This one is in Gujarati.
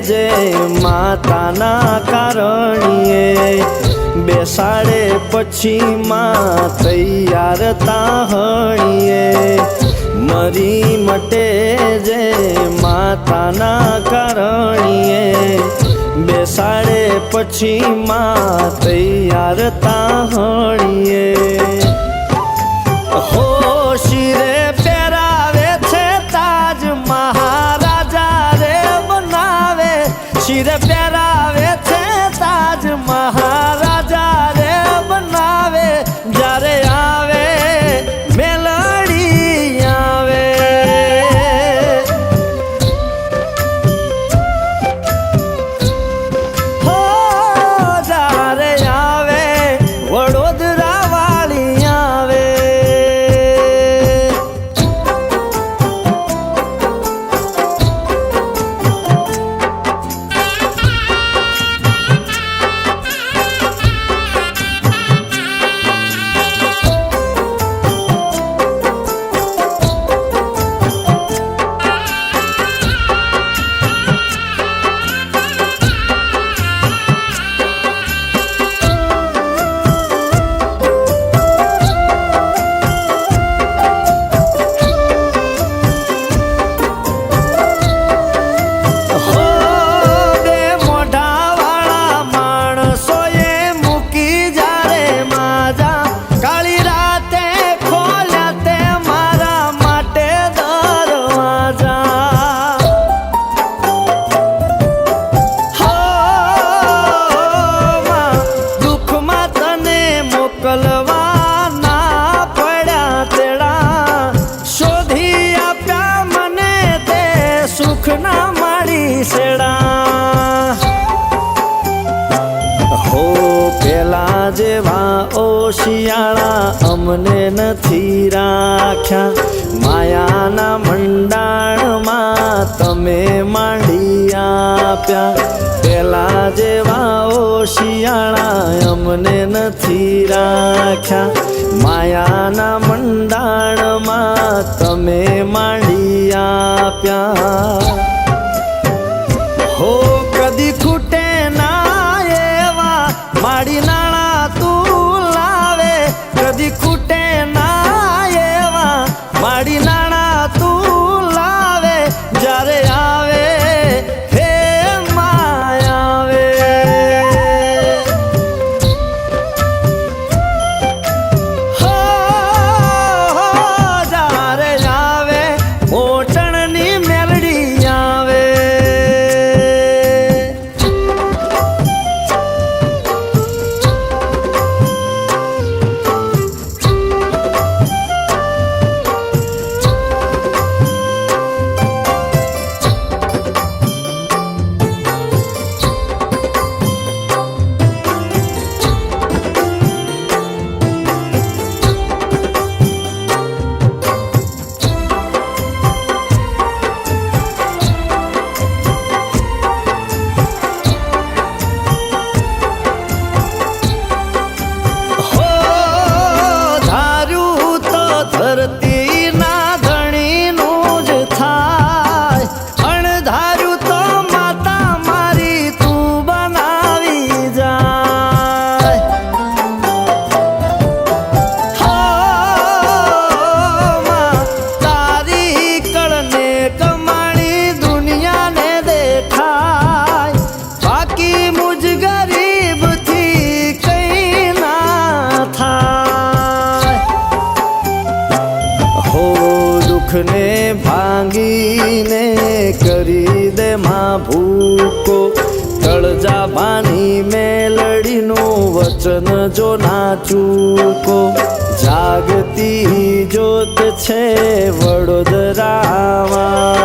જે માતાના કારણીએ બેસાડે પછી માં તૈયાર તાહણીએ મરી મટે જે માતાના કારણીએ બેસાડે પછી માં તૈયાર તાહણીએ હો શિરે પહેરાવે છે તાજ મહારાજા રે બનાવે શિરે પહેરાવે છે તાજ મહારાજા રે બનાવે જ્યારે આવે મેલડી આવે હો જ્યારે આવે વડોદરા વાળી આવે હો પેલા જેવા ઓશિયાળા અમને નથી રાખ્યા માયાના મંડાણમાં તમે માંડી આપ્યા પેલા જેવા ઓશિયાળા અમને નથી રાખ્યા માયાના મંડાણમાં તમે માંડી આપ્યા હો કદી ખૂટે ના એવા માડી નાણા તું લાવે કદી ખૂટે ના એવા માડી નાણા તું લાવે જ્યારે આવે હે માય આવે હો જ્યારે આવે મોટણની મેલડી આવે દુઃખને ભાંગીને કરી દે માં ભૂકો તળજા ભાની મેલડીનું વચન જો ના ચૂકો જાગતી જોત છે વડોદરામાં